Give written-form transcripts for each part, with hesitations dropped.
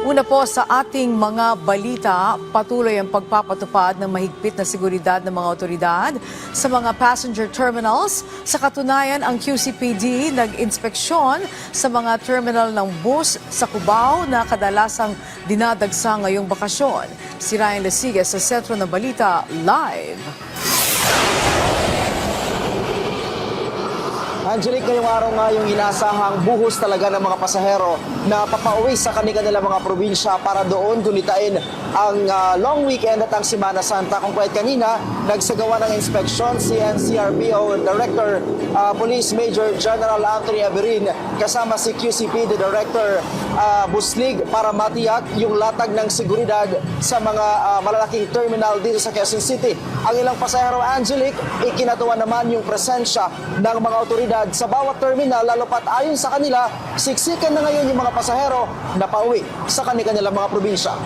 Una po sa ating mga balita, patuloy ang pagpapatupad ng mahigpit na seguridad ng mga otoridad sa mga passenger terminals. Sa katunayan, ang QCPD nag-inspeksyon sa mga terminal ng bus sa Cubao na kadalasang dinadagsa ngayong bakasyon. Si Ryan Lasigas sa Sentro ng Balita, live. Angelique, ngayong araw nga yung inasahang buhos talaga ng mga pasahero na papauwi sa kanilang mga probinsya para doon gunitain ang long weekend at ang Semana Santa. Kung kahit kanina, nagsagawa ng inspeksyon si NCRPO Director Police Major General Anthony Aberin kasama si QCPD Director Buslig para matiyak yung latag ng seguridad sa mga malalaking terminal dito sa Quezon City. Ang ilang pasahero, Angelique, ikinatuwa naman yung presensya ng mga otoridad sa bawat terminal, lalo pat ayon sa kanila, siksikan na ngayon yung mga pasahero na pauwi sa kanilang mga probinsya.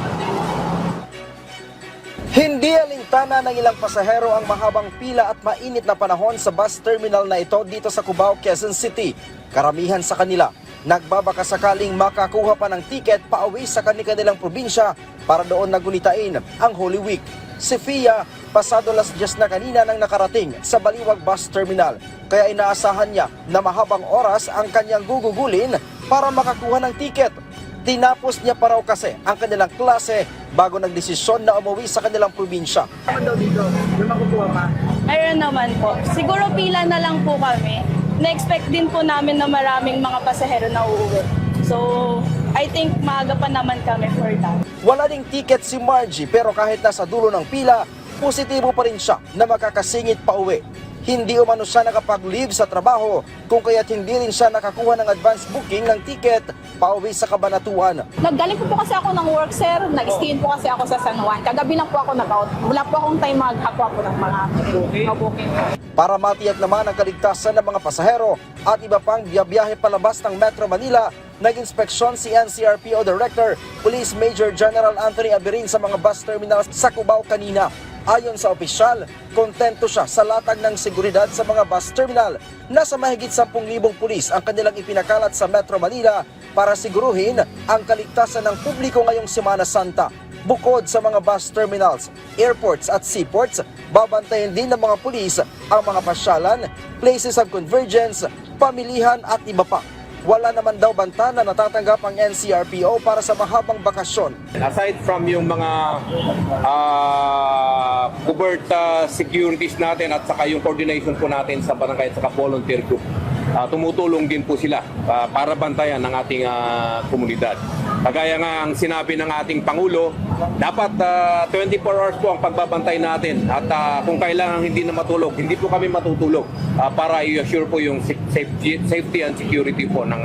Hindi alintana ng ilang pasahero ang mahabang pila at mainit na panahon sa bus terminal na ito dito sa Cubao, Quezon City. Karamihan sa kanila, nagbabaka sakaling makakuha pa ng tiket pauwi sa kanilang probinsya para doon nagunitain ang Holy Week. Si Fia, pasado alas 10 na kanina nang nakarating sa Baliwag Bus Terminal, kaya inaasahan niya na mahabang oras ang kanyang gugugulin para makakuha ng tiket. Tinapos niya pa raw kasi ang kanilang klase bago nagdesisyon na umuwi sa kanilang probinsya. Ano daw dito? May makukuha pa? Ayun naman po. Siguro pila na lang po kami. Na-expect din po namin na maraming mga pasahero na uuwi. So, I think maaga pa naman kami for that. Wala ding tiket si Margie pero kahit nasa dulo ng pila, positibo pa rin siya na makakasingit pa uwi. Hindi umano siya nakapag-leave sa trabaho kung kaya't hindi rin siya nakakuha ng advance booking ng ticket pauwi sa Cabanatuan. Naggaling po kasi ako ng work, sir. Nag-stay po kasi ako sa San Juan. Kagabi lang po ako nag-out. Wala po akong time maghakuha po ng mga booking. Para matiyak naman ang kaligtasan ng mga pasahero at iba pang biyahe palabas ng Metro Manila, nag-inspeksyon si NCRPO Director Police Major General Anthony Aberin sa mga bus terminals sa Cubao kanina. Ayon sa opisyal, kontento siya sa latag ng seguridad sa mga bus terminal. Nasa mahigit 10,000 pulis ang kanilang ipinakalat sa Metro Manila para siguruhin ang kaligtasan ng publiko ngayong Semana Santa. Bukod sa mga bus terminals, airports at seaports, babantayan din ng mga pulis ang mga pasyalan, places of convergence, pamilihan at iba pa. Wala naman daw banta na natatanggap ang NCRPO para sa mahabang bakasyon. Aside from yung mga covert securities natin at saka yung coordination po natin sa barangay at saka volunteer group, tumutulong din po sila para bantayan ng ating komunidad. Kagaya nga ang sinabi ng ating Pangulo, dapat 24 hours po ang pagbabantay natin at kung kailangan hindi na matulog, hindi po kami matutulog para i-assure po yung safety and security po ng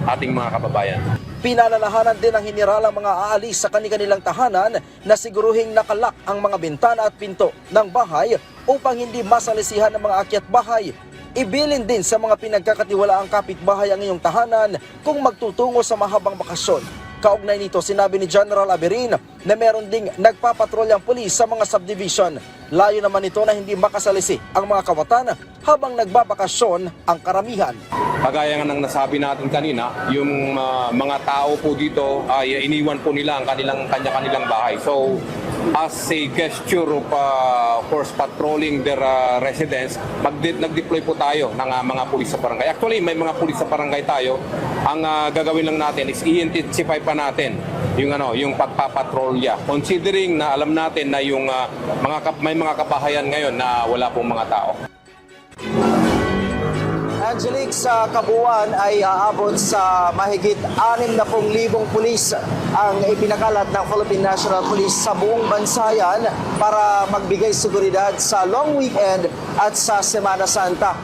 ating mga kababayan. Pinalalahanan din ng General ang mga aalis sa kanilang tahanan na siguruhing nakalak ang mga bintana at pinto ng bahay upang hindi masalisihan ng mga akyat bahay. Ibilin din sa mga pinagkakatiwalaang kapitbahay ang iyong tahanan kung magtutungo sa mahabang bakasyon. Kaugnay nito, sinabi ni General Aberin na meron ding nagpapatrolyang pulis sa mga subdivision. Layo naman ito na hindi makasalisi ang mga kawatan habang nagbabakasyon ang karamihan. Kagaya nga ng nasabi natin kanina, yung mga tao po dito ay iniwan po nila ang kanya-kanilang bahay. So, as a gesture of course patrolling their residence, nag-deploy po tayo ng mga pulis sa barangay. Actually, may mga pulis sa barangay tayo. Ang gagawin lang natin is i-intensify pa natin yung pagpapatrolya. Considering na alam natin na yung may mga kabahayan ngayon na wala pong mga tao. Angelique, sa kabuuan ay aabot sa mahigit 60,000 pulis ang ipinakalat ng Philippine National Police sa buong bansa yan para magbigay seguridad sa long weekend at sa Semana Santa.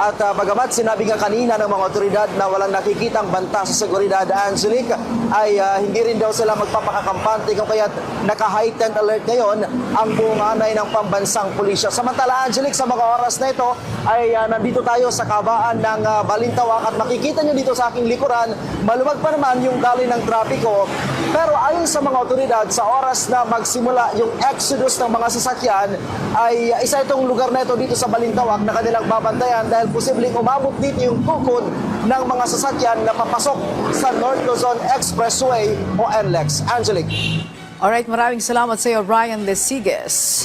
At bagamat sinabi nga kanina ng mga otoridad na walang nakikitang banta sa seguridad, Angelique, ay hindi rin daw sila magpapakakampante kung kaya't naka-heightened alert ngayon ang buong anay ng pambansang pulisya. Samantala, Angelique, sa mga oras na ito ay nandito tayo sa kabaan ng Balintawak at makikita nyo dito sa aking likuran, maluwag pa naman yung daloy ng trapiko. Pero ayon sa mga otoridad, sa oras na magsimula yung exodus ng mga sasakyan, ay isa itong lugar na ito dito sa Balintawak na kanilang babantayan dahil posibleng umabot dito yung tukod ng mga sasakyan na papasok sa North Luzon Expressway o NLEX. Angelique. Alright, maraming salamat sa iyo, Ryan Lesiges.